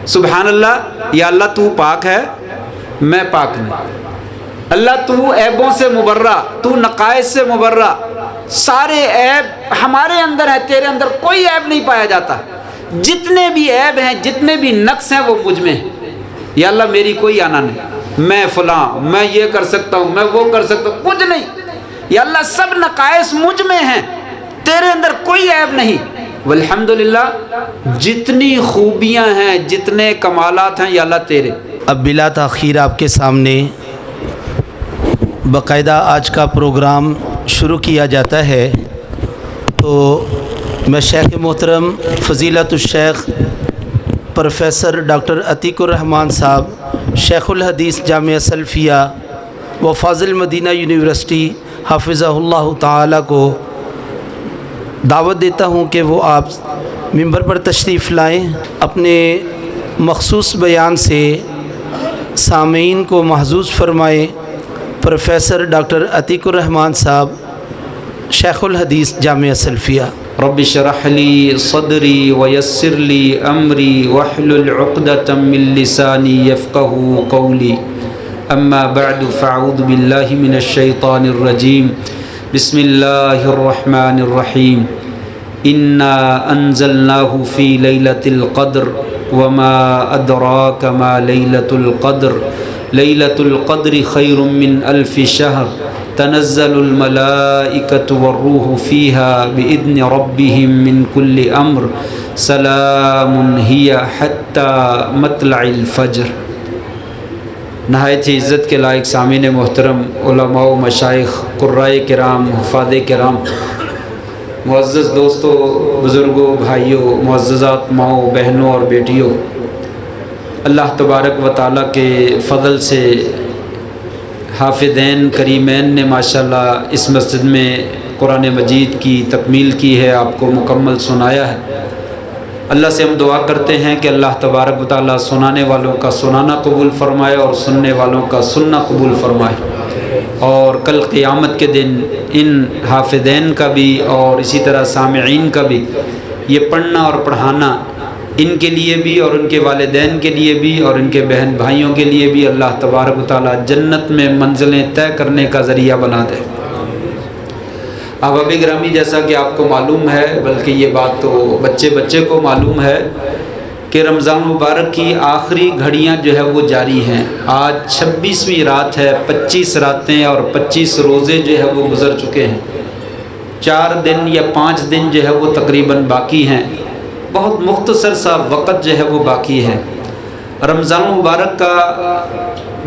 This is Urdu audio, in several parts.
سبحان اللہ، یا اللہ تو پاک ہے میں پاک نہیں، اللہ تو عیبوں سے مبرہ، تو نقائص سے مبرہ، سارے عیب ہمارے اندر ہیں، تیرے اندر کوئی عیب نہیں پایا جاتا، جتنے بھی عیب ہیں جتنے بھی نقص ہیں وہ مجھ میں ہیں، یا اللہ میری کوئی آنا نہیں، میں فلاں، میں یہ کر سکتا ہوں، میں وہ کر سکتا ہوں، کچھ نہیں، یا اللہ سب نقائص مجھ میں ہیں، تیرے اندر کوئی عیب نہیں، والحمدللہ جتنی خوبیاں ہیں جتنے کمالات ہیں یا اللہ تیرے۔ اب بلا تاخیر آپ کے سامنے باقاعدہ آج کا پروگرام شروع کیا جاتا ہے، تو میں شیخ محترم فضیلت الشیخ پروفیسر ڈاکٹر عتیق الرحمن صاحب، شیخ الحدیث جامعہ سلفیہ و فاضل مدینہ یونیورسٹی حافظہ اللہ تعالی کو دعوت دیتا ہوں کہ وہ آپ ممبر پر تشریف لائیں، اپنے مخصوص بیان سے سامعین کو محظوظ فرمائیں۔ پروفیسر ڈاکٹر عتیق الرحمن صاحب، شیخ الحدیث جامعہ سلفیہ۔ رب اشرح لی صدری ویسر لی امری واحلل عقدۃ من لسانی یفقہوا قولی، اما بعد فاعوذ باللہ من الشیطان الرجیم، بسم اللہ الرحمن الرحیم، انا انزلناہ فی لیلۃ القدر وما ادراک ما لیلۃ القدر، لیلۃ القدر خیر من الف شہر، تنزل الملائکۃ والروح فیہا بإذن ربہم من کل امر، سلام ہی حتی مطلع الفجر۔ نہایت ہی عزت کے لائق سامعین محترم، علماء و مشائخ، قرائے کرام، حفاظ کرام، معزز دوستوں، بزرگوں، بھائیوں، معززات ماؤں، بہنوں اور بیٹیوں، اللہ تبارک و تعالیٰ کے فضل سے حافظین کریمین نے ماشاءاللہ اس مسجد میں قرآن مجید کی تکمیل کی ہے، آپ کو مکمل سنایا ہے۔ اللہ سے ہم دعا کرتے ہیں کہ اللہ تبارک و تعالیٰ سنانے والوں کا سنانا قبول فرمائے اور سننے والوں کا سننا قبول فرمائے، اور کل قیامت کے دن ان حافظین کا بھی اور اسی طرح سامعین کا بھی یہ پڑھنا اور پڑھانا ان کے لیے بھی اور ان کے والدین کے لیے بھی اور ان کے بہن بھائیوں کے لیے بھی اللہ تبارک و تعالیٰ جنت میں منزلیں طے کرنے کا ذریعہ بنا دے۔ احباب گرامی، جیسا کہ آپ کو معلوم ہے، بلکہ یہ بات تو بچے بچے کو معلوم ہے کہ رمضان مبارک کی آخری گھڑیاں جو ہے وہ جاری ہیں۔ آج 26ویں رات ہے، 25 راتیں اور 25 روزے جو ہے وہ گزر چکے ہیں، 4 دن یا 5 دن جو ہے وہ تقریباً باقی ہیں، بہت مختصر سا وقت جو ہے وہ باقی ہے۔ رمضان مبارک کا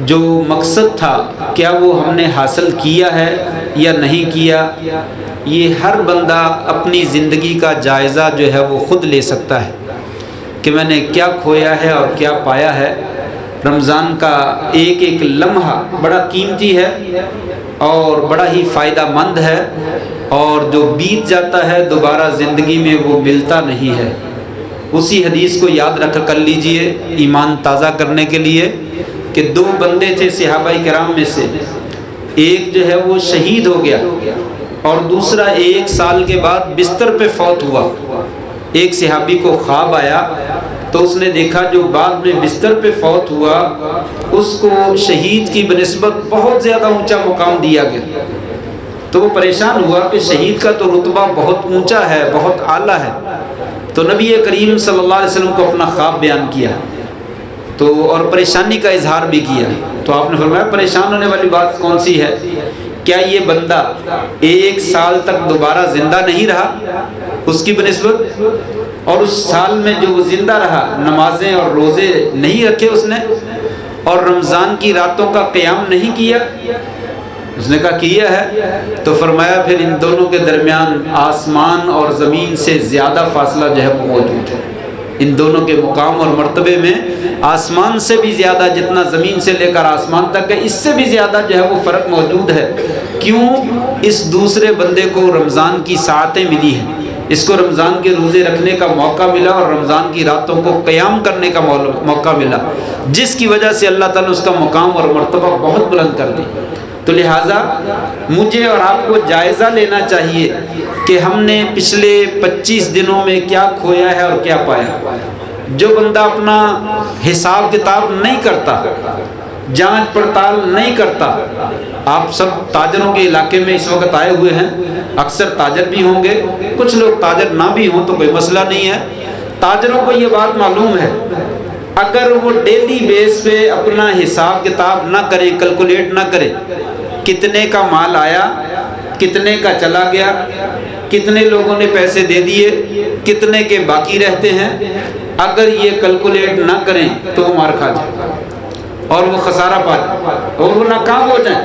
جو مقصد تھا کیا وہ ہم نے حاصل کیا ہے یا نہیں کیا، یہ ہر بندہ اپنی زندگی کا جائزہ جو ہے وہ خود لے سکتا ہے کہ میں نے کیا کھویا ہے اور کیا پایا ہے۔ رمضان کا ایک ایک لمحہ بڑا قیمتی ہے اور بڑا ہی فائدہ مند ہے، اور جو بیت جاتا ہے دوبارہ زندگی میں وہ ملتا نہیں ہے۔ اسی حدیث کو یاد رکھ کر لیجئے ایمان تازہ کرنے کے لیے کہ 2 بندے تھے صحابہ کرام میں سے، ایک جو ہے وہ شہید ہو گیا اور دوسرا 1 سال کے بعد بستر پہ فوت ہوا۔ ایک صحابی کو خواب آیا تو اس نے دیکھا جو بعد میں بستر پہ فوت ہوا اس کو شہید کی بنسبت بہت زیادہ اونچا مقام دیا گیا، تو وہ پریشان ہوا کہ شہید کا تو رتبہ بہت اونچا ہے، بہت اعلیٰ ہے۔ تو نبی کریم صلی اللہ علیہ وسلم کو اپنا خواب بیان کیا تو اور پریشانی کا اظہار بھی کیا، تو آپ نے فرمایا پریشان ہونے والی بات کون سی ہے؟ کیا یہ بندہ 1 سال تک دوبارہ زندہ نہیں رہا اس کی بنسبت، اور اس سال میں جو وہ زندہ رہا نمازیں اور روزے نہیں رکھے اس نے، اور رمضان کی راتوں کا قیام نہیں کیا؟ اس نے کہا کیا ہے۔ تو فرمایا پھر ان دونوں کے درمیان آسمان اور زمین سے زیادہ فاصلہ جو ہے وہ موجود ہے، ان دونوں کے مقام اور مرتبے میں آسمان سے بھی زیادہ، جتنا زمین سے لے کر آسمان تک ہے اس سے بھی زیادہ جو ہے وہ فرق موجود ہے۔ کیوں؟ اس دوسرے بندے کو رمضان کی ساعتیں ملی ہیں، اس کو رمضان کے روزے رکھنے کا موقع ملا اور رمضان کی راتوں کو قیام کرنے کا موقع ملا، جس کی وجہ سے اللہ تعالیٰ اس کا مقام اور مرتبہ بہت بلند کر دی۔ تو لہٰذا مجھے اور آپ کو جائزہ لینا چاہیے کہ ہم نے پچھلے 25 دنوں میں کیا کھویا ہے اور کیا پایا۔ جو بندہ اپنا حساب کتاب نہیں کرتا، جانچ پڑتال نہیں کرتا، آپ سب تاجروں کے علاقے میں اس وقت آئے ہوئے ہیں، اکثر تاجر بھی ہوں گے، کچھ لوگ تاجر نہ بھی ہوں تو کوئی مسئلہ نہیں ہے۔ تاجروں کو یہ بات معلوم ہے، اگر وہ ڈیلی بیس پہ اپنا حساب کتاب نہ کریں، کیلکولیٹ نہ کریں، کتنے کا مال آیا، کتنے کا چلا گیا، کتنے لوگوں نے پیسے دے دیے، کتنے کے باقی رہتے ہیں، اگر یہ کیلکولیٹ نہ کریں تو وہ مار کھا جائے اور وہ خسارہ پا جائے اور وہ ناکام ہو جائیں۔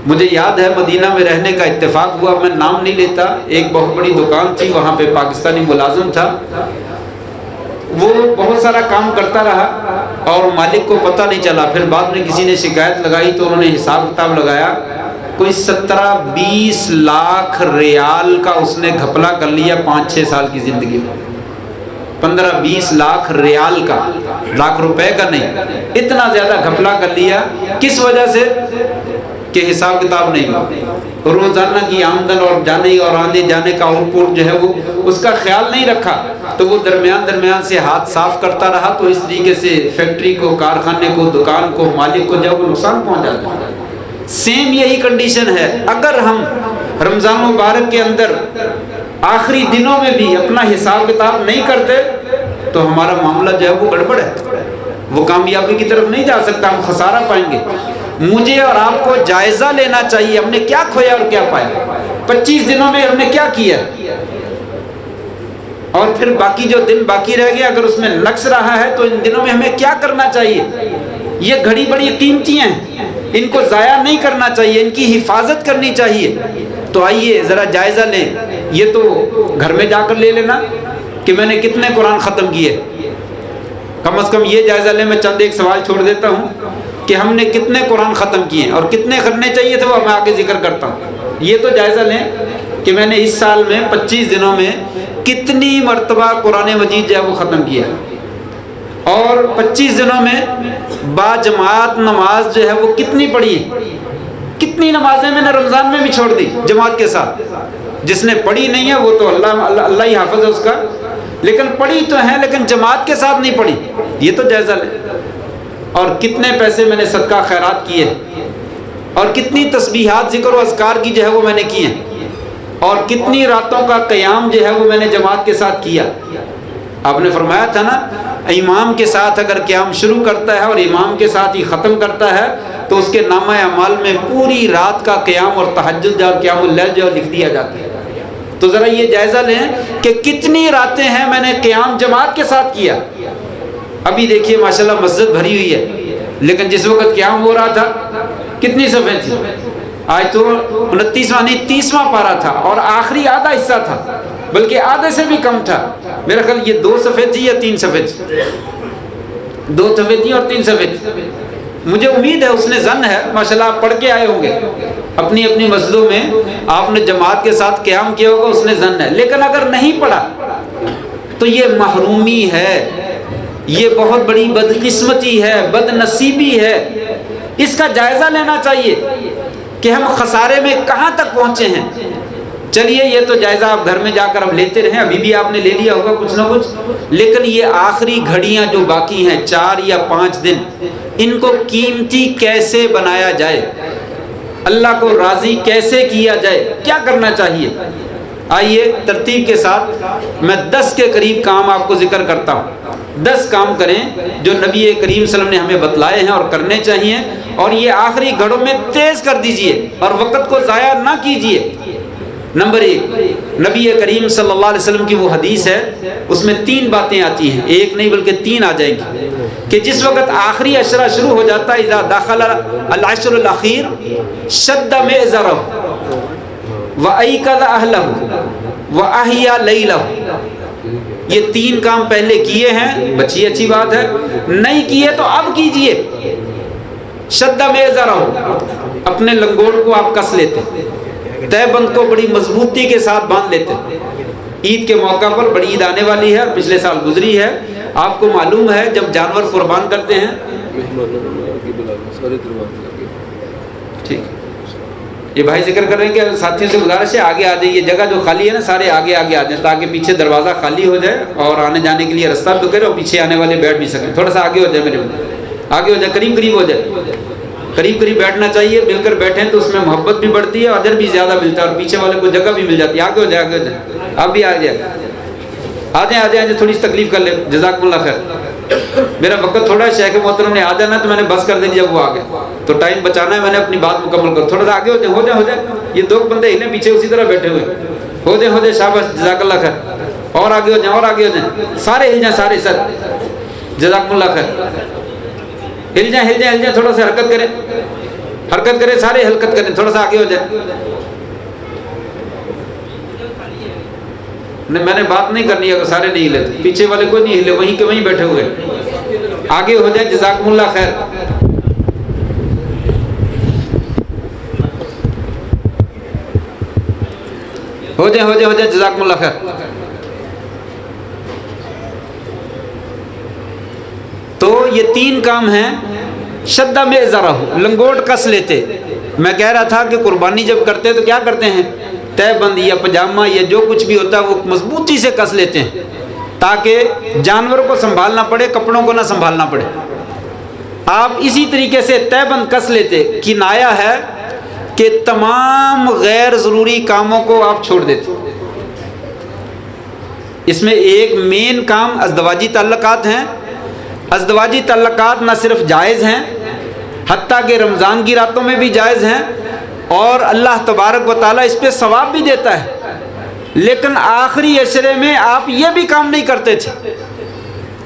مجھے یاد ہے مدینہ میں رہنے کا اتفاق ہوا، میں نام نہیں لیتا، ایک بہت بڑی دکان تھی، وہاں پہ پاکستانی ملازم تھا، وہ بہت سارا کام کرتا رہا اور مالک کو پتہ نہیں چلا، پھر بعد میں کسی نے شکایت لگائی تو انہوں نے حساب کتاب لگایا، کوئی 17-20 لاکھ ریال کا اس نے گھپلا کر لیا 5-6 سال کی زندگی میں۔ 15-20 لاکھ ریال کا، لاکھ روپے کا نہیں، اتنا زیادہ گھپلا کر لیا۔ کس وجہ سے؟ کہ حساب کتاب نہیں ہوا، روزانہ کی آمدن اور جانے اور آنے جانے کا آؤٹ پٹ جو ہے وہ اس کا خیال نہیں رکھا، تو وہ درمیان سے ہاتھ صاف کرتا رہا، تو اس طریقے سے فیکٹری کو، کارخانے کو، دکان کو، مالک کو جب وہ نقصان پہنچ جاتا ہے۔ سیم یہی کنڈیشن ہے، اگر ہم رمضان مبارک کے اندر آخری دنوں میں بھی اپنا حساب کتاب نہیں کرتے تو ہمارا معاملہ جو ہے وہ گڑبڑ ہے، وہ کامیابی کی طرف نہیں جا سکتا، ہم خسارہ پائیں گے۔ مجھے اور آپ کو جائزہ لینا چاہیے، ہم نے کیا کھویا اور کیا پایا، 25 دنوں میں ہم نے کیا کیا، اور پھر باقی جو دن باقی رہ گیا اگر اس میں نقص رہا ہے تو ان دنوں میں ہمیں کیا کرنا چاہیے۔ یہ گھڑی بڑی قیمتی ہیں، ان کو ضائع نہیں کرنا چاہیے، ان کی حفاظت کرنی چاہیے۔ تو آئیے ذرا جائزہ لیں، یہ تو گھر میں جا کر لے لینا کہ میں نے کتنے قرآن ختم کیے، کم از کم یہ جائزہ لیں۔ میں چند ایک سوال چھوڑ دیتا ہوں کہ ہم نے کتنے قرآن ختم کیے اور کتنے کرنے چاہیے تھے، وہ میں آگے ذکر کرتا ہوں۔ یہ تو جائزہ لیں کہ میں نے اس سال میں 25 دنوں میں کتنی مرتبہ قرآن مجید جو ہے وہ ختم کیا، اور 25 دنوں میں با جماعت نماز جو ہے وہ کتنی پڑھی ہے۔ کتنی نمازیں میں نے رمضان میں بھی چھوڑ دی جماعت کے ساتھ، جس نے پڑھی نہیں ہے وہ تو اللہ ہی حافظ ہے اس کا، لیکن پڑھی تو ہے لیکن جماعت کے ساتھ نہیں پڑھی، یہ تو جائزہ لیں۔ اور کتنے پیسے میں نے صدقہ خیرات کیے، اور کتنی تسبیحات ذکر و اذکار کی جو ہے وہ میں نے کی ہیں، اور کتنی راتوں کا قیام جو ہے وہ میں نے جماعت کے ساتھ کیا۔ آپ نے فرمایا تھا نا، امام کے ساتھ اگر قیام شروع کرتا ہے اور امام کے ساتھ ہی ختم کرتا ہے تو اس کے نامہ اعمال میں پوری رات کا قیام اور تہجد اور قیام اللیل جو لکھ دیا جاتا ہے۔ تو ذرا یہ جائزہ لیں کہ کتنی راتیں ہیں میں نے قیام جماعت کے ساتھ کیا۔ ابھی دیکھیے ماشاءاللہ مسجد بھری ہوئی ہے، لیکن جس وقت قیام ہو رہا تھا کتنی صفحیں تھی؟ آج تو 29واں نہیں 30واں پارہ تھا، اور آخری آدھا حصہ تھا، بلکہ آدھے سے بھی کم تھا۔ میرا خیال یہ 2 صفحے تھی یا 3 صفحے تھی، 2 صفحے تھی اور 3 صفحے تھی۔ مجھے امید ہے، اس نے ظن ہے، ماشاءاللہ آپ پڑھ کے آئے ہوں گے اپنی اپنی مسجدوں میں، آپ نے جماعت کے ساتھ قیام کیا ہوگا، اس نے ظن ہے۔ لیکن اگر نہیں پڑھا تو یہ محرومی ہے، یہ بہت بڑی بدقسمتی ہے، بد نصیبی ہے۔ اس کا جائزہ لینا چاہیے کہ ہم خسارے میں کہاں تک پہنچے ہیں۔ چلیے یہ تو جائزہ آپ گھر میں جا کر اب لیتے رہیں، ابھی بھی آپ نے لے لیا ہوگا کچھ نہ کچھ، لیکن یہ آخری گھڑیاں جو باقی ہیں 4 یا 5 دن، ان کو قیمتی کیسے بنایا جائے، اللہ کو راضی کیسے کیا جائے، کیا کرنا چاہیے۔ آئیے ترتیب کے ساتھ میں 10 کے قریب کام آپ کو ذکر کرتا ہوں۔ 10 کام کریں جو نبی کریم صلی اللہ علیہ وسلم نے ہمیں بتلائے ہیں اور کرنے چاہیے، اور یہ آخری گھڑوں میں تیز کر دیجئے اور وقت کو ضائع نہ کیجئے۔ نمبر 1، نبی کریم صلی اللہ علیہ وسلم کی وہ حدیث ہے، اس میں 3 باتیں آتی ہیں، ایک نہیں بلکہ 3 آ جائیں گی، کہ جس وقت آخری عشرہ شروع ہو جاتا ہے، اذا دخل العشر الاخیر شد مئزرہ وَأَيْقَظَ أَهْلَهُ وَأَحْيَا لَيْلَهُ۔ یہ 3 کام پہلے کیے ہیں، اچھی بات ہے، نہیں کیے تو اب کیجئے۔ شد مئزرہ، اپنے لنگوڑ کو آپ کس لیتے، تہ بند کو بڑی مضبوطی کے ساتھ باندھ لیتے۔ عید کے موقع پر، بڑی عید آنے والی ہے، پچھلے سال گزری ہے، آپ کو معلوم ہے جب جانور قربان کرتے ہیں، ٹھیک، یہ بھائی ذکر کر رہے ہیں کہ ساتھیوں سے گزارش ہے آگے آ جائیے، جگہ جو خالی ہے نا سارے آگے آگے آ جائیں تاکہ پیچھے دروازہ خالی ہو جائے اور آنے جانے کے لیے رستہ تو کرے اور پیچھے آنے والے بیٹھ بھی سکیں. تھوڑا سا آگے ہو جائے میرے آگے ہو جائے، قریب قریب ہو جائے، قریب قریب بیٹھنا چاہیے. مل کر بیٹھیں تو اس میں محبت بھی بڑھتی ہے، اجر بھی زیادہ ملتا ہے اور پیچھے والے کو جگہ بھی مل جاتی ہے. آگے ہو جائے، آگے ہو جائے، آپ بھی آ جائیں آ جائیں تھوڑی سی تکلیف کر لیں. جزاکم اللہ خیر. میرا وقت تھوڑا ہے، شیخ محترم نے آ جانا تو میں نے بس کر دیا. جب وہ آ گئے تو ٹائم بچانا ہے، میں نے اپنی بات مکمل کر. تھوڑا سا آگے ہو جائے. یہ دو بندے ہلیں پیچھے اسی طرح بیٹھے ہوئے. ہو جائے شاباش، جزاک اللہ خیر. اور آگے ہو جائیں سارے ہل جائیں، سارے سر. جزاکم اللہ خیر. ہل جائیں تھوڑا سا حرکت کریں سارے حرکت کریں. تھوڑا سا آگے ہو جائیں. میں نے بات نہیں کرنی ہے، اگر سارے نہیں ہلے پیچھے والے کوئی نہیں ہلے، وہیں کے وہیں بیٹھے ہوئے. آگے ہو جائیں. جزاکم اللہ خیر. ہو جائیں. جزاکم اللہ خیر. تو یہ 3 کام ہیں. شدہ میں ذرا ہو، لنگوٹ کس لیتے. میں کہہ رہا تھا کہ قربانی جب کرتے تو کیا کرتے ہیں، تہ بند یا پجامہ یا جو کچھ بھی ہوتا ہے وہ مضبوطی سے کس لیتے ہیں تاکہ جانوروں کو سنبھالنا پڑے، کپڑوں کو نہ سنبھالنا پڑے. آپ اسی طریقے سے تہ بند کس لیتے. کنایا ہے کہ تمام غیر ضروری کاموں کو آپ چھوڑ دیتے. اس میں ایک مین کام ازدواجی تعلقات ہیں. ازدواجی تعلقات نہ صرف جائز ہیں حتیٰ کہ رمضان کی راتوں میں بھی جائز ہیں اور اللہ تبارک و تعالیٰ اس پہ ثواب بھی دیتا ہے. لیکن آخری عشرے میں آپ یہ بھی کام نہیں کرتے تھے.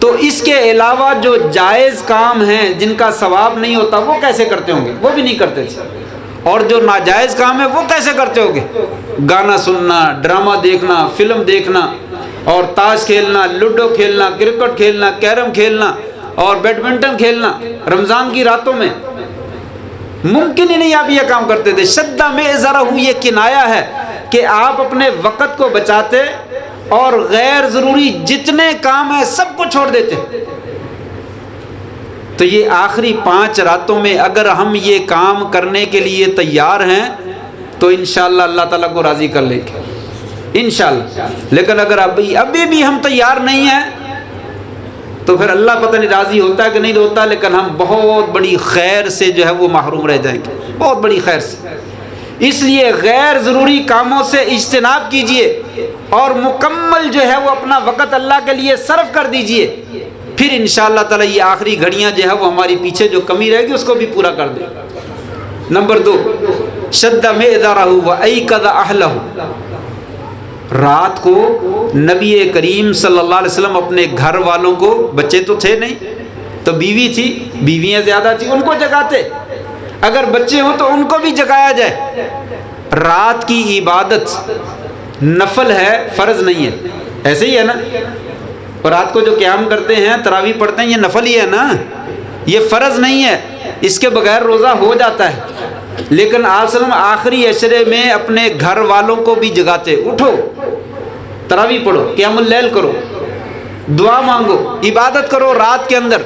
تو اس کے علاوہ جو جائز کام ہیں جن کا ثواب نہیں ہوتا وہ کیسے کرتے ہوں گے؟ وہ بھی نہیں کرتے تھے. اور جو ناجائز کام ہے وہ کیسے کرتے ہوں گے؟ گانا سننا، ڈرامہ دیکھنا، فلم دیکھنا اور تاش کھیلنا، لوڈو کھیلنا، کرکٹ کھیلنا، کیرم کھیلنا اور بیڈمنٹن کھیلنا رمضان کی راتوں میں ممکن ہی نہیں آپ یہ کام کرتے تھے. شدہ میں ذرا ہوں یہ کنایا ہے کہ آپ اپنے وقت کو بچاتے اور غیر ضروری جتنے کام ہیں سب کو چھوڑ دیتے. تو یہ آخری 5 راتوں میں اگر ہم یہ کام کرنے کے لیے تیار ہیں تو انشاءاللہ اللہ تعالیٰ کو راضی کر لیں گے انشاءاللہ. لیکن اگر ابھی بھی ہم تیار نہیں ہیں تو پھر اللہ پتہ نہیں راضی ہوتا ہے کہ نہیں ہوتا. لیکن ہم بہت بڑی خیر سے جو ہے وہ محروم رہ جائیں گے، بہت بڑی خیر سے. اس لیے غیر ضروری کاموں سے اجتناب کیجئے اور مکمل جو ہے وہ اپنا وقت اللہ کے لیے صرف کر دیجئے. پھر انشاءاللہ تعالیٰ یہ آخری گھڑیاں جو ہے وہ ہماری پیچھے جو کمی رہے گی اس کو بھی پورا کر دے. نمبر 2، شدہ میں ادارہ ہوا ایقظ اہلہ. رات کو نبی کریم صلی اللہ علیہ وسلم اپنے گھر والوں کو، بچے تو تھے نہیں تو بیوی تھی، بیویاں زیادہ تھیں، ان کو جگاتے. اگر بچے ہوں تو ان کو بھی جگایا جائے. رات کی عبادت نفل ہے، فرض نہیں ہے. ایسے ہی ہے نا، اور رات کو جو قیام کرتے ہیں، تراویح پڑھتے ہیں، یہ نفل ہی ہے نا، یہ فرض نہیں ہے. اس کے بغیر روزہ ہو جاتا ہے. لیکن آپ صلی اللہ علیہ وسلم آخری عشرے میں اپنے گھر والوں کو بھی جگاتے. اٹھو، تراویح پڑھو، قیام اللیل کرو، دعا مانگو، عبادت کرو. رات کے اندر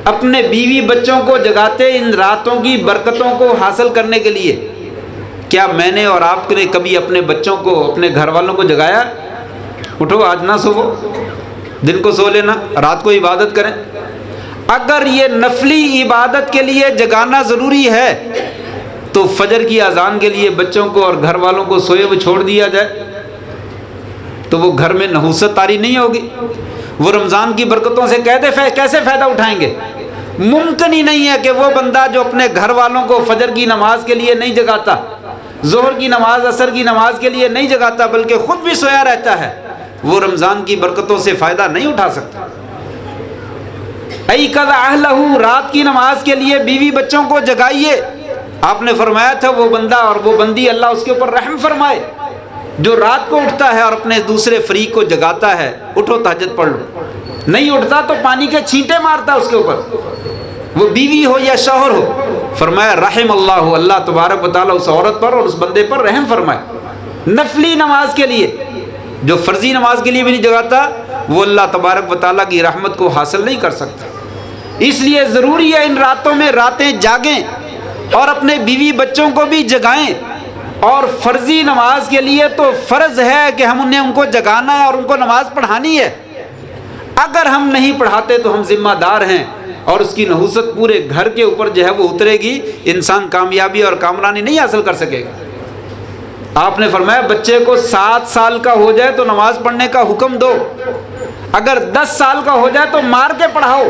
اپنے بیوی بچوں کو جگاتے ان راتوں کی برکتوں کو حاصل کرنے کے لیے. کیا میں نے اور آپ نے کبھی اپنے بچوں کو، اپنے گھر والوں کو جگایا؟ اٹھو، آج نہ سو، دن کو سو لینا، رات کو عبادت کریں. اگر یہ نفلی عبادت کے لیے جگانا ضروری ہے تو فجر کی اذان کے لیے بچوں کو اور گھر والوں کو سوئے ہوئے چھوڑ دیا جائے تو وہ گھر میں نحوست طاری نہیں ہوگی. وہ رمضان کی برکتوں سے کیسے فائدہ اٹھائیں گے؟ ممکن ہی نہیں ہے کہ وہ بندہ جو اپنے گھر والوں کو فجر کی نماز کے لیے نہیں جگاتا، ظہر کی نماز، عصر کی نماز کے لیے نہیں جگاتا، بلکہ خود بھی سویا رہتا ہے، وہ رمضان کی برکتوں سے فائدہ نہیں اٹھا سکتا. ایقظ اہلہ، رات کی نماز کے لیے بیوی بچوں کو جگائیے. آپ نے فرمایا تھا وہ بندہ اور وہ بندی اللہ اس کے اوپر رحم فرمائے جو رات کو اٹھتا ہے اور اپنے دوسرے فریق کو جگاتا ہے. اٹھو تہجد پڑھ لو. نہیں اٹھتا تو پانی کے چھینٹے مارتا اس کے اوپر، وہ بیوی ہو یا شوہر ہو. فرمایا رحم اللہ، اللہ تبارک و تعالیٰ اس عورت پر اور اس بندے پر رحم فرمائے. نفلی نماز کے لیے، جو فرضی نماز کے لیے بھی نہیں جگاتا وہ اللہ تبارک و تعالیٰ کی رحمت کو حاصل نہیں کر سکتا. اس لیے ضروری ہے ان راتوں میں راتیں جاگیں اور اپنے بیوی بچوں کو بھی جگائیں اور فرضی نماز کے لیے تو فرض ہے کہ ہم انہیں ان کو جگانا ہے اور ان کو نماز پڑھانی ہے. اگر ہم نہیں پڑھاتے تو ہم ذمہ دار ہیں اور اس کی نحوست پورے گھر کے اوپر جو ہے وہ اترے گی. انسان کامیابی اور کامرانی نہیں حاصل کر سکے گا. آپ نے فرمایا بچے کو 7 سال کا ہو جائے تو نماز پڑھنے کا حکم دو, اگر 10 سال کا ہو جائے تو مار کے پڑھاؤ.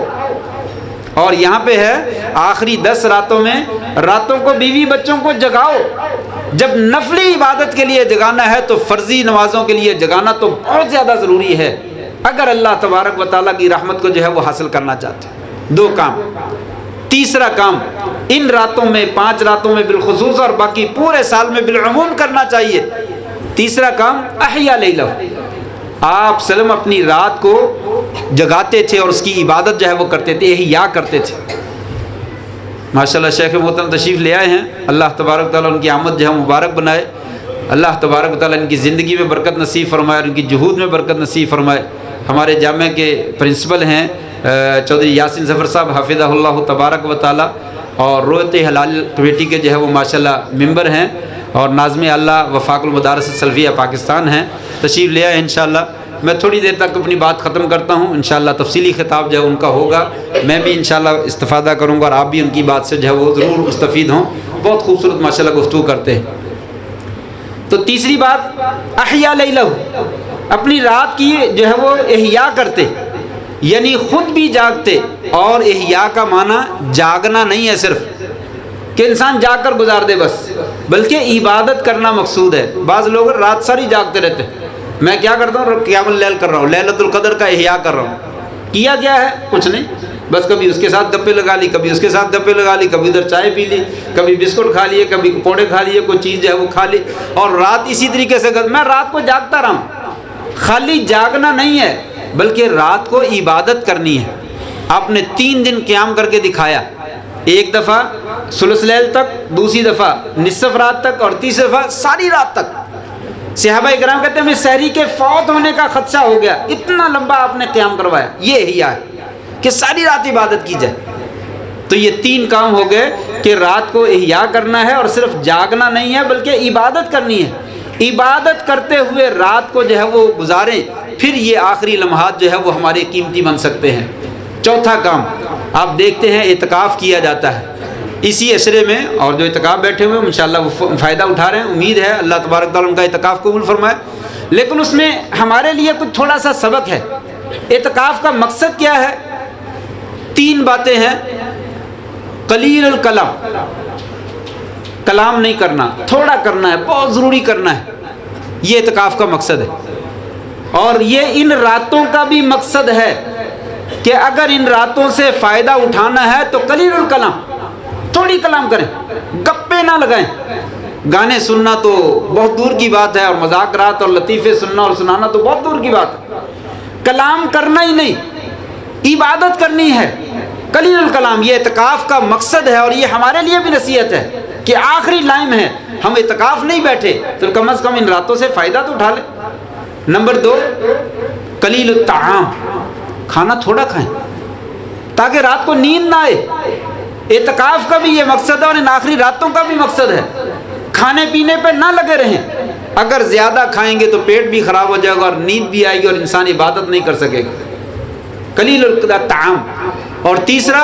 اور یہاں پہ ہے آخری 10 راتوں میں راتوں کو بیوی بچوں کو جگاؤ. جب نفلی عبادت کے لیے جگانا ہے تو فرضی نمازوں کے لیے جگانا تو بہت زیادہ ضروری ہے اگر اللہ تبارک و تعالیٰ کی رحمت کو جو ہے وہ حاصل کرنا چاہتے ہیں. 2 کام. تیسرا کام ان راتوں میں 5 راتوں میں بالخصوص اور باقی پورے سال میں بالعموم کرنا چاہیے. تیسرا کام احیا لیلہ. آپ سلم اپنی رات کو جگاتے تھے اور اس کی عبادت جو ہے وہ کرتے تھے, احیا کرتے تھے. ماشاءاللہ شیخ محترم تشریف لے آئے ہیں. اللہ تبارک تعالیٰ ان کی آمد جو ہے مبارک بنائے. اللہ تبارک تعالیٰ ان کی زندگی میں برکت نصیب فرمائے اور ان کی جہود میں برکت نصیب فرمائے. ہمارے جامعہ کے پرنسپل ہیں چودھری یاسین ظفر صاحب حفظہ اللہ تبارک و تعالیٰ, اور رویت حلال کمیٹی کے جو ہے وہ ماشاءاللہ ممبر ہیں اور ناظم اللہ وفاق المدارس السلفیہ پاکستان ہیں. تشریف لے آئے انشاءاللہ. میں تھوڑی دیر تک اپنی بات ختم کرتا ہوں. انشاءاللہ تفصیلی خطاب جو ہے ان کا ہوگا, میں بھی انشاءاللہ استفادہ کروں گا اور آپ بھی ان کی بات سے جو ہے وہ ضرور مستفید ہوں. بہت خوبصورت ماشاءاللہ گفتگو کرتے ہیں. تو تیسری بات احیا لیلہ, اپنی رات کی جو ہے وہ احیا کرتے, یعنی خود بھی جاگتے. اور احیا کا معنی جاگنا نہیں ہے صرف کہ انسان جاگ کر گزار دے بس, بلکہ عبادت کرنا مقصود ہے. بعض لوگ رات ساری جاگتے رہتے ہیں. میں کیا کرتا ہوں, قیام اللیل کر رہا ہوں, لیلۃ القدر کا احیا کر رہا ہوں. کیا کیا ہے؟ کچھ نہیں, بس کبھی اس کے ساتھ گپے لگا لی, کبھی اس کے ساتھ گپے لگا لی, کبھی ادھر چائے پی لی, کبھی بسکٹ کھا لیے, کبھی پکوڑے کھا لیے, کوئی چیز جو ہے وہ کھا لی, اور رات اسی طریقے سے. میں رات کو جاگتا رہا ہوں. خالی جاگنا نہیں ہے بلکہ رات کو عبادت کرنی ہے. آپ نے 3 دن قیام کر کے دکھایا. ایک دفعہ ثلث لیل تک, دوسری دفعہ نصف رات تک, اور تیسری دفعہ ساری رات تک. صحابہ کرام کہتے ہیں ہمیں سحری کے فوت ہونے کا خدشہ ہو گیا, اتنا لمبا آپ نے قیام کروایا. یہ احیا ہے کہ ساری رات عبادت کی جائے. تو یہ 3 کام ہو گئے کہ رات کو احیا کرنا ہے اور صرف جاگنا نہیں ہے بلکہ عبادت کرنی ہے. عبادت کرتے ہوئے رات کو جو ہے وہ گزاریں, پھر یہ آخری لمحات جو ہے وہ ہمارے قیمتی بن سکتے ہیں. چوتھا کام آپ دیکھتے ہیں اعتکاف کیا جاتا ہے اسی عشرے میں, اور جو اعتکاف بیٹھے ہوئے ہیں انشاءاللہ وہ فائدہ اٹھا رہے ہیں. امید ہے اللہ تبارک تعالیٰ ان کا اعتکاف قبول فرمائے. لیکن اس میں ہمارے لیے کچھ تھوڑا سا سبق ہے. اعتکاف کا مقصد کیا ہے؟ 3 باتیں ہیں. قلیل الکلام, کلام نہیں کرنا, تھوڑا کرنا ہے, بہت ضروری کرنا ہے. یہ اعتکاف کا مقصد ہے. اور یہ ان راتوں کا بھی مقصد ہے کہ اگر ان راتوں سے فائدہ اٹھانا ہے تو قلیل الکلام, تھوڑی کلام کریں, گپے نہ لگائیں. گانے سننا تو بہت دور کی بات ہے, اور مذاکرات اور لطیفے سننا اور سنانا تو بہت دور کی بات ہے. کلام کرنا ہی نہیں, عبادت کرنی ہے. قلیل الکلام یہ اعتکاف کا مقصد ہے, اور یہ ہمارے لیے بھی نصیحت ہے کہ آخری لائم ہے, ہم اعتکاف نہیں بیٹھے تو کم از کم ان راتوں سے فائدہ تو اٹھا لیں. نمبر 2 قلیل الطعام, کھانا تھوڑا کھائیں تاکہ رات کو نیند نہ آئے. اعتکاف کا بھی یہ مقصد ہے اور ان آخری راتوں کا بھی مقصد ہے. کھانے پینے پہ نہ لگے رہیں. اگر زیادہ کھائیں گے تو پیٹ بھی خراب ہو جائے گا اور نیند بھی آئے گی اور انسان عبادت نہیں کر سکے گا. قلیل الطعام. اور تیسرا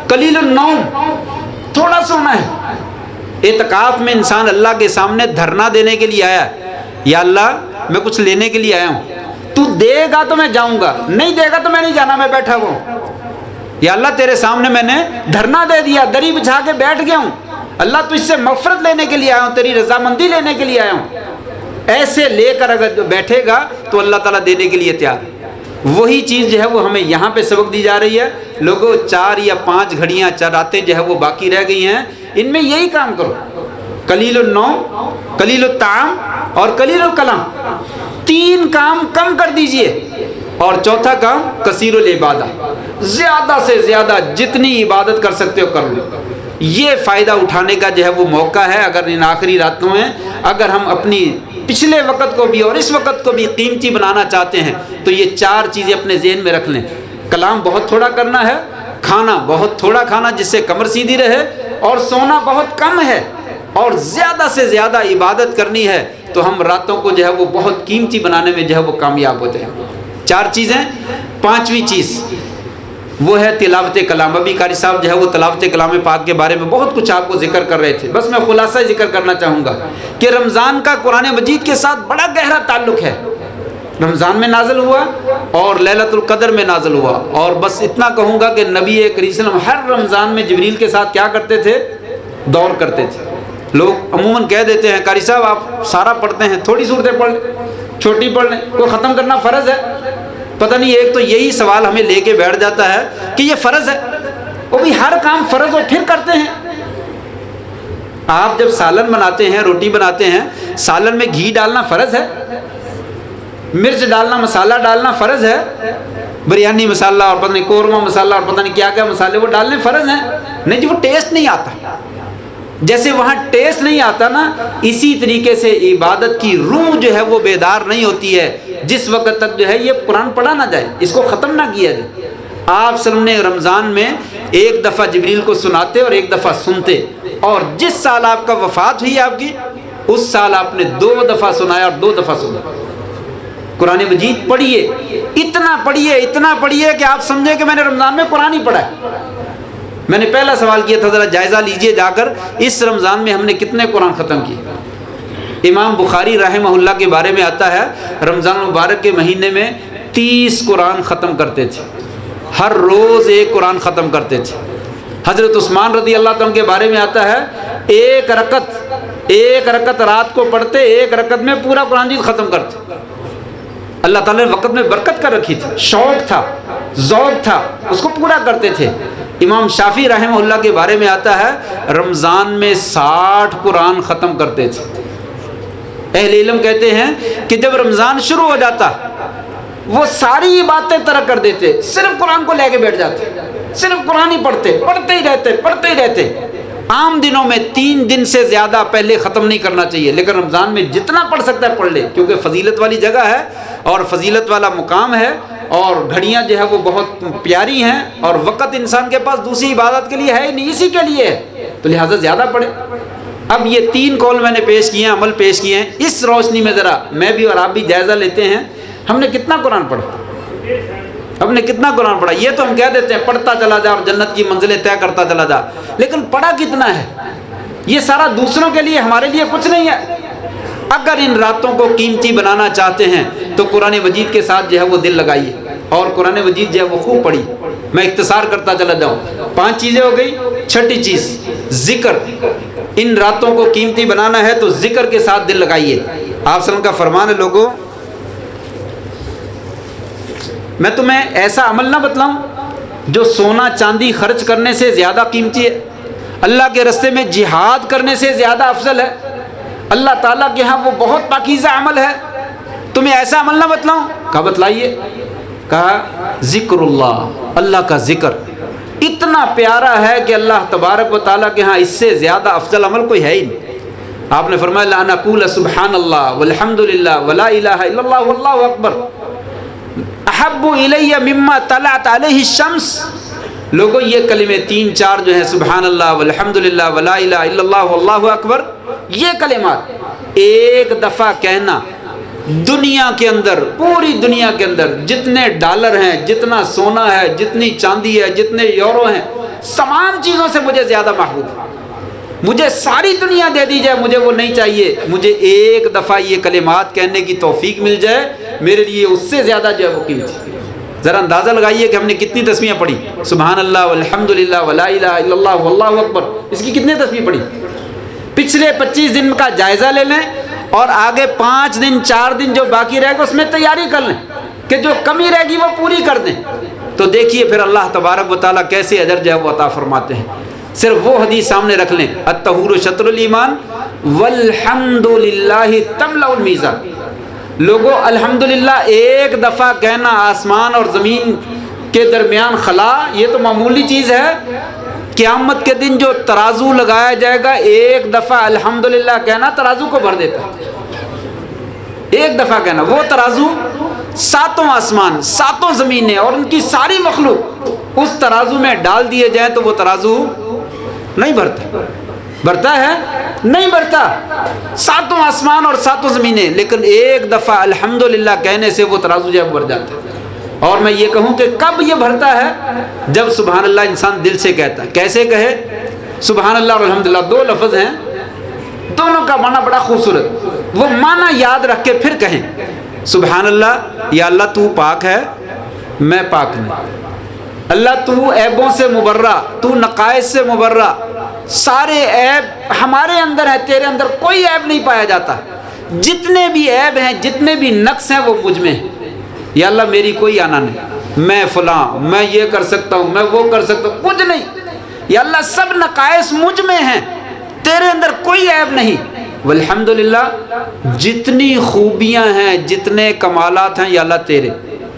قلیل النوم, تھوڑا سونا ہے. اعتکاف میں انسان اللہ کے سامنے دھرنا دینے کے لیے آیا ہے, یا اللہ میں کچھ لینے کے لیے آیا ہوں, تو دے گا تو میں جاؤں گا, نہیں دے گا تو میں نہیں جانا, میں بیٹھا ہوا ہوں. یا اللہ تیرے سامنے میں نے دھرنا دے دیا, دری بچھا کے بیٹھ گیا ہوں, اللہ تجھ سے مغفرت لینے کے لیے آیا ہوں, تیری رضامندی لینے کے لیے آیا ہوں. ایسے لے کر اگر بیٹھے گا تو اللہ تعالیٰ دینے کے لیے تیار ہے. وہی چیز جو ہے وہ ہمیں یہاں پہ سبق دی جا رہی ہے. لوگوں 4 یا 5 گھڑیاں راتیں جو ہے وہ باقی رہ گئی ہیں, ان میں یہی کام کرو. قلیل النوم, قلیل الطعام اور قلیل الکلام, 3 کام کم کر دیجئے. اور چوتھا کام کثیر العبادہ, زیادہ سے زیادہ جتنی عبادت کر سکتے ہو کر لو. یہ فائدہ اٹھانے کا جو ہے وہ موقع ہے. اگر ان آخری راتوں میں اگر ہم اپنی پچھلے وقت کو بھی اور اس وقت کو بھی قیمتی بنانا چاہتے ہیں تو یہ 4 چیزیں اپنے ذہن میں رکھ لیں. کلام بہت تھوڑا کرنا ہے, کھانا بہت تھوڑا کھانا جس سے کمر سیدھی رہے, اور سونا بہت کم ہے. اور زیادہ سے زیادہ عبادت کرنی ہے تو ہم راتوں کو جو ہے وہ بہت قیمتی بنانے میں جو ہے وہ کامیاب ہو جائیں۔ 4 چیزیں، 5ویں چیز وہ ہے تلاوت کلام۔ ابھی قاری صاحب جو ہے وہ تلاوت کلام پاک کے بارے میں بہت کچھ آپ کو ذکر کر رہے تھے، بس میں خلاصہ ذکر کرنا چاہوں گا کہ رمضان کا قرآن مجید کے ساتھ بڑا گہرا تعلق ہے۔ رمضان میں نازل ہوا اور لیلۃ القدر میں نازل ہوا، اور بس اتنا کہوں گا کہ نبی کریم صلی اللہ علیہ وسلم ہر رمضان میں جبریل کے ساتھ کیا کرتے تھے؟ دور کرتے تھے۔ لوگ عموماً کہہ دیتے ہیں قاری صاحب آپ سارا پڑھتے ہیں، تھوڑی صورتیں پڑھ لیں، چھوٹی پڑھ لیں، کوئی ختم کرنا فرض ہے؟ پتہ نہیں، ایک تو یہی سوال ہمیں لے کے بیٹھ جاتا ہے کہ یہ فرض ہے، وہ بھی ہر کام فرض ہو پھر کرتے ہیں۔ آپ جب سالن بناتے ہیں، روٹی بناتے ہیں، سالن میں گھی ڈالنا فرض ہے، مرچ ڈالنا، مسالہ ڈالنا فرض ہے، بریانی مسالہ اور پتہ نہیں قورمہ مسالہ اور پتہ نہیں کیا کیا مسالے وہ ڈالنے فرض ہیں؟ نہیں جی، وہ ٹیسٹ نہیں آتا۔ جیسے وہاں ٹیسٹ نہیں آتا نا، اسی طریقے سے عبادت کی روح جو ہے وہ بیدار نہیں ہوتی ہے جس وقت تک جو ہے یہ قرآن پڑھا نہ جائے، اس کو ختم نہ کیا جائے۔ آپ صلی اللہ علیہ وسلم نے رمضان میں ایک دفعہ جبریل کو سناتے اور ایک دفعہ سنتے، اور جس سال آپ کا وفات ہوئی آپ کی، اس سال آپ نے 2 دفعہ سنایا اور 2 دفعہ سنا۔ قرآن مجید پڑھیے، اتنا پڑھیے کہ آپ سمجھیں کہ میں نے رمضان میں قرآن ہی پڑھا ہے۔ میں نے پہلا سوال کیا تھا، ذرا جائزہ لیجئے جا کر اس رمضان میں ہم نے کتنے قرآن ختم کیے۔ امام بخاری رحمہ اللہ کے بارے میں آتا ہے رمضان المبارک کے مہینے میں 30 قرآن ختم کرتے تھے، ہر روز ایک قرآن ختم کرتے تھے۔ حضرت عثمان رضی اللہ عنہ کے بارے میں آتا ہے ایک رکعت رات کو پڑھتے، ایک رکعت میں پورا قرآن مجید ختم کرتے۔ اللہ تعالیٰ نے وقت میں برکت کر رکھی تھی، شوق تھا، ذوق تھا، اس کو پورا کرتے تھے۔ امام شافعی رحمہ اللہ کے بارے میں آتا ہے رمضان میں 60 قرآن ختم کرتے تھے۔ اہل علم کہتے ہیں کہ جب رمضان شروع ہو جاتا وہ ساری باتیں ترک کر دیتے، صرف قرآن کو لے کے بیٹھ جاتے، صرف قرآن ہی پڑھتے ہی رہتے۔ عام دنوں میں 3 دن سے زیادہ پہلے ختم نہیں کرنا چاہیے، لیکن رمضان میں جتنا پڑھ سکتا ہے پڑھ لے، کیونکہ فضیلت والی جگہ ہے اور فضیلت والا مقام ہے، اور گھڑیاں جو ہے وہ بہت پیاری ہیں، اور وقت انسان کے پاس دوسری عبادت کے لیے ہے ہی نہیں، اسی کے لیے ہے، تو لہٰذا زیادہ پڑھے۔ اب یہ 3 قول میں نے پیش کیے ہیں، عمل پیش کیے ہیں، اس روشنی میں ذرا میں بھی اور آپ بھی جائزہ لیتے ہیں، ہم نے کتنا قرآن پڑھا؟ ہم نے کتنا قرآن پڑھا؟ یہ تو ہم کہہ دیتے ہیں پڑھتا چلا جا اور جنت کی منزلیں طے کرتا چلا جا، لیکن پڑھا کتنا ہے؟ یہ سارا دوسروں کے لیے، ہمارے لیے کچھ نہیں ہے۔ اگر ان راتوں کو قیمتی بنانا چاہتے ہیں تو قرآن مجید کے ساتھ جو ہے وہ دل لگائیے، اور قرآن مجید جو ہے وہ خوب پڑھی۔ میں اختصار کرتا چلا جاؤں، 5 چیزیں ہو گئی۔ 6ٹھی چیز ذکر، ان راتوں کو قیمتی بنانا ہے تو ذکر کے ساتھ دل لگائیے۔ آپ صلی اللہ علیہ وسلم کا فرمان ہے، لوگوں میں تمہیں ایسا عمل نہ بتلاؤں جو سونا چاندی خرچ کرنے سے زیادہ قیمتی ہے، اللہ کے راستے میں جہاد کرنے سے زیادہ افضل ہے، اللہ تعالیٰ کے ہاں وہ بہت پاکیزہ عمل ہے، تمہیں ایسا عمل نہ بتلاؤں؟ کہا بتلائیے، کہا ذکر اللہ، اللہ کا ذکر اتنا پیارا ہے کہ اللہ تبارک و تعالیٰ کے ہاں اس سے زیادہ افضل عمل کوئی ہے ہی نہیں۔ آپ نے فرمایا لَأَنْ أَقُولَ سُبْحَانَ اللَّهِ وَالْحَمْدُ لِلَّهِ وَلَا إِلَهَ إِلَّا اللَّهُ وَاللَّهُ أَكْبَرُ أَحَبُّ إِلَيَّ مِمَّا طَلَعَتْ عَلَيْهِ الشَّمْسُ۔ لوگوں یہ کلمے 3-4 جو ہیں سبحان اللہ والحمد للہ ولا الہ الا اللہ واللہ اکبر، یہ کلمات ایک دفعہ کہنا دنیا کے اندر، پوری دنیا کے اندر جتنے ڈالر ہیں، جتنا سونا ہے، جتنی چاندی ہے، جتنے یورو ہیں، تمام چیزوں سے مجھے زیادہ محبوب ہے۔ مجھے ساری دنیا دے دی جائے، مجھے وہ نہیں چاہیے، مجھے ایک دفعہ یہ کلمات کہنے کی توفیق مل جائے، میرے لیے اس سے زیادہ جو ہے وہ قیمتی۔ ذرا اندازہ لگائیے کہ ہم نے کتنی تسبیحیں پڑھی، سبحان اللہ والحمد للہ ولا الہ الا اللہ واللہ اکبر، اس کی کتنی تسبیح پڑھی؟ پچھلے 25 دن کا جائزہ لے لیں اور آگے 5 دن 4 دن جو باقی رہے گا اس میں تیاری کر لیں کہ جو کمی رہے گی وہ پوری کر دیں، تو دیکھیے پھر اللہ تبارک و تعالیٰ کیسے اجر جو ہے وہ عطا فرماتے ہیں۔ صرف وہ حدیث سامنے رکھ لیں، الطہور شطر الایمان والحمد للہ تملأ المیزان۔ لوگوں الحمدللہ ایک دفعہ کہنا آسمان اور زمین کے درمیان خلا، یہ تو معمولی چیز ہے۔ قیامت کے دن جو ترازو لگایا جائے گا، ایک دفعہ الحمدللہ کہنا ترازو کو بھر دیتا ہے۔ ایک دفعہ کہنا، وہ ترازو 7 آسمان 7 زمینیں اور ان کی ساری مخلوق اس ترازو میں ڈال دیے جائیں تو وہ ترازو نہیں بھرتا۔ بھرتا ہے؟ نہیں بھرتا، ساتوں آسمان اور ساتوں زمینیں، لیکن ایک دفعہ الحمدللہ کہنے سے وہ ترازو جو ہے بھر جاتا ہے۔ اور میں یہ کہوں کہ کب یہ بھرتا ہے؟ جب سبحان اللہ انسان دل سے کہتا ہے۔ کیسے کہے؟ سبحان اللہ اور الحمدللہ دو لفظ ہیں، دونوں کا معنی بڑا خوبصورت، وہ معنی یاد رکھ کے پھر کہیں سبحان اللہ، یا اللہ تو پاک ہے میں پاک نہیں، اللہ تو عیبوں سے مبرہ، تو نقائص سے مبرہ، سارے عیب ہمارے اندر ہیں، تیرے اندر کوئی عیب نہیں پایا جاتا، جتنے بھی عیب ہیں جتنے بھی نقص ہیں وہ مجھ میں ہیں، یا اللہ میری کوئی آنا نہیں، میں فلاں، میں یہ کر سکتا ہوں، میں وہ کر سکتا ہوں، کچھ نہیں، یا اللہ سب نقائص مجھ میں ہیں، تیرے اندر کوئی عیب نہیں، والحمدللہ جتنی خوبیاں ہیں جتنے کمالات ہیں یا اللہ تیرے،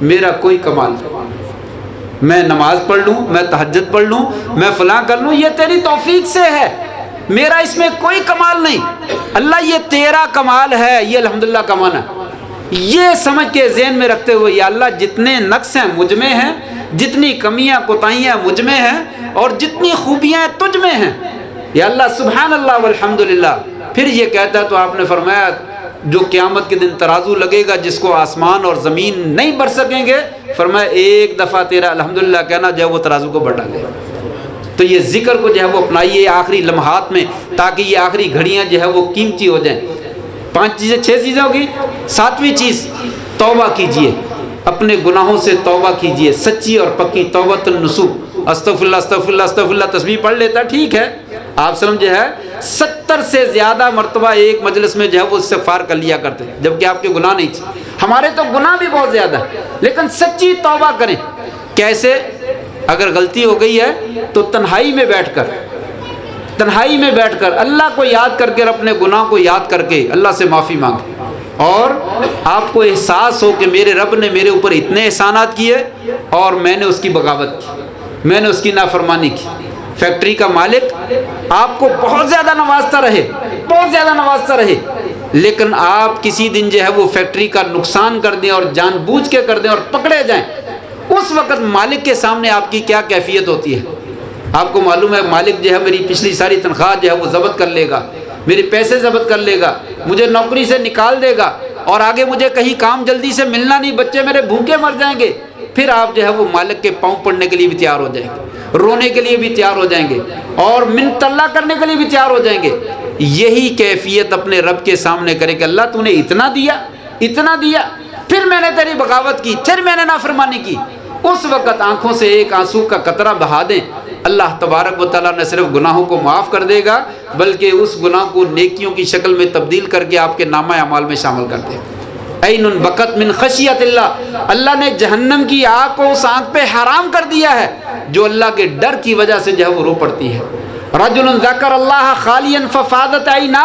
میرا کوئی کمال نہیں، میں نماز پڑھ لوں، میں تہجد پڑھ لوں، میں فلاں کر لوں، یہ تیری توفیق سے ہے، میرا اس میں کوئی کمال نہیں، اللہ یہ تیرا کمال ہے، یہ الحمدللہ کا معنی ہے۔ یہ سمجھ کے ذہن میں رکھتے ہوئے یا اللہ جتنے نقص ہیں مجھ میں ہیں، جتنی کمیاں کوتاہیاں مجھ میں ہیں، اور جتنی خوبیاں تجھ میں ہیں، یا اللہ سبحان اللہ والحمدللہ۔ پھر یہ کہتا ہے تو آپ نے فرمایا جو قیامت کے دن ترازو لگے گا جس کو آسمان اور زمین نہیں بھر سکیں گے، فرمایا ایک دفعہ تیرا الحمدللہ کہنا جو ہے وہ ترازو کو بڑھ ڈالے۔ تو یہ ذکر کو جو ہے وہ اپنائیے آخری لمحات میں، تاکہ یہ آخری گھڑیاں جو ہے وہ قیمتی ہو جائیں۔ 5 چیزیں 6 چیزیں ہوگی، 7ویں چیز توبہ کیجئے، اپنے گناہوں سے توبہ کیجئے، سچی اور پکی توبۃ النصوح، استغفراللہ استغفراللہ استغفراللہ تسبیح پڑھ لیتا ٹھیک ہے، آپ سلم جو ہے 70 سے زیادہ مرتبہ ایک مجلس میں جو ہے وہ استغفار کر لیا کرتے ہیں، جبکہ آپ کے گناہ نہیں تھے، ہمارے تو گناہ بھی بہت زیادہ ہے، لیکن سچی توبہ کریں۔ کیسے؟ اگر غلطی ہو گئی ہے تو تنہائی میں بیٹھ کر اللہ کو یاد کر کے اور اپنے گناہ کو یاد کر کے اللہ سے معافی مانگیں، اور آپ کو احساس ہو کہ میرے رب نے میرے اوپر اتنے احسانات کیے اور میں نے اس کی بغاوت کی، میں نے اس کی نافرمانی کی۔ فیکٹری کا مالک آپ کو بہت زیادہ نوازتا رہے، لیکن آپ کسی دن جو ہے وہ فیکٹری کا نقصان کر دیں اور جان بوجھ کے کر دیں اور پکڑے جائیں، اس وقت مالک کے سامنے آپ کی کیا کیفیت ہوتی ہے؟ آپ کو معلوم ہے مالک جو ہے میری پچھلی ساری تنخواہ جو ہے وہ ضبط کر لے گا، میرے پیسے ضبط کر لے گا، مجھے نوکری سے نکال دے گا، اور آگے مجھے کہیں کام جلدی سے ملنا نہیں، بچے میرے بھوکے مر جائیں گے۔ پھر آپ جو ہے وہ مالک کے پاؤں پڑنے کے لیے بھی تیار ہو جائیں گے، رونے کے لیے بھی تیار ہو جائیں گے، اور منت اللہ کرنے کے لیے بھی تیار ہو جائیں گے۔ یہی کیفیت اپنے رب کے سامنے کرے کہ اللہ تو نے اتنا دیا، پھر میں نے تیری بغاوت کی، پھر میں نے نافرمانی کی، اس وقت آنکھوں سے ایک آنسو کا قطرہ بہا دیں، اللہ تبارک و تعالیٰ نہ صرف گناہوں کو معاف کر دے گا بلکہ اس گناہ کو نیکیوں کی شکل میں تبدیل کر کے آپ کے نامہ اعمال میں شامل کر دے گا۔ عین بکت من خشیت اللہ، اللہ نے جہنم کی آگ کو اس آنکھ پہ حرام کر دیا ہے جو اللہ کے ڈر کی وجہ سے جو ہے وہ رو پڑتی ہے۔ رجل ذکر اللہ خالیا ففاضت عینا،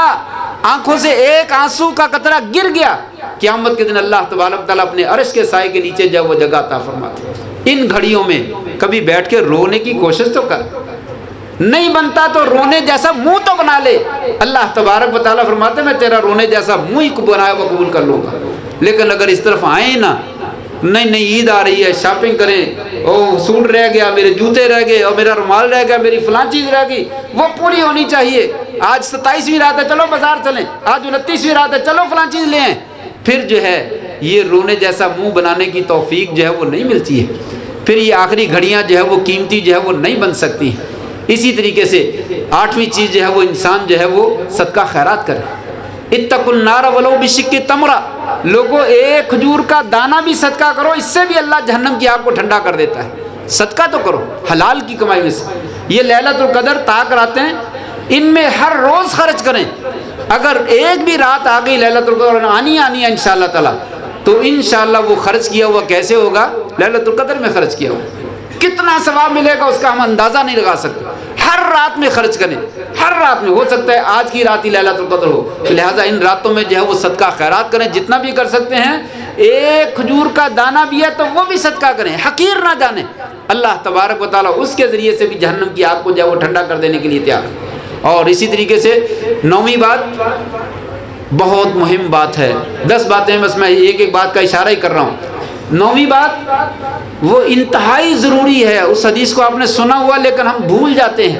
آنکھوں سے ایک آنسو کا قطرہ گر گیا، قیامت کے دن اللہ تبارک و تعالیٰ اپنے عرش کے سائے کے نیچے جو وہ جگہ عطا فرماتے ہیں۔ ان گھڑیوں میں کبھی بیٹھ کے رونے کی کوشش تو کر، نہیں بنتا تو رونے جیسا منہ تو بنا لے، اللہ تبارک و تعالیٰ فرماتے ہیں میں تیرا رونے جیسا منہ ہی بنایا وہ قبول کر لوں گا۔ لیکن اگر اس طرف آئیں نا، نہیں عید آ رہی ہے شاپنگ کریں، او سوٹ رہ گیا، میرے جوتے رہ گئے، اور میرا رومال رہ گیا، میری فلاں چیز رہ گئی، وہ پوری ہونی چاہیے، آج 27ویں رات ہے چلو بازار چلیں، آج 29ویں رات ہے چلو فلاں چیز لے آئیں، پھر جو ہے یہ رونے جیسا منہ بنانے کی توفیق جو ہے وہ نہیں ملتی ہے، پھر یہ آخری گھڑیاں جو ہے وہ قیمتی جو ہے وہ نہیں بن سکتی ہیں۔ اسی طریقے سے 8ویں چیز جو ہے وہ انسان جو ہے وہ صدقہ خیرات کرے۔ اتقوا النار ولو بشق تمرہ، لوگوں ایک کھجور کا دانہ بھی صدقہ کرو، اس سے بھی اللہ جہنم کی آگ کو ٹھنڈا کر دیتا ہے۔ صدقہ تو کرو حلال کی کمائی میں سے۔ یہ لیلۃ القدر طا کراتے ہیں، ان میں ہر روز خرچ کریں، اگر ایک بھی رات آ گئی لیلۃ القدر آنی ہے انشاءاللہ تعالی، تو انشاءاللہ وہ خرچ کیا ہوا کیسے ہوگا؟ لیلۃ القدر میں خرچ کیا ہوا، کتنا ثواب ملے گا اس کا ہم اندازہ نہیں لگا سکتے۔ ہر رات میں خرچ کریں، ہر رات میں، ہو سکتا ہے آج کی رات ہی لیلۃ القدر ہو، لہٰذا ان راتوں میں جو ہے وہ صدقہ خیرات کریں جتنا بھی کر سکتے ہیں۔ ایک کھجور کا دانہ بھی ہے تو وہ بھی صدقہ کریں، حقیر نہ جانیں، اللہ تبارک و تعالیٰ اس کے ذریعے سے بھی جہنم کی آگ کو جو ہے وہ ٹھنڈا کر دینے کے لیے تیار ہے۔ اور اسی طریقے سے 9ویں بات بہت مہم بات ہے، 10 باتیں بس میں ایک بات کا اشارہ ہی کر رہا ہوں۔ 9ویں بات وہ انتہائی ضروری ہے، اس حدیث کو آپ نے سنا ہوا لیکن ہم بھول جاتے ہیں۔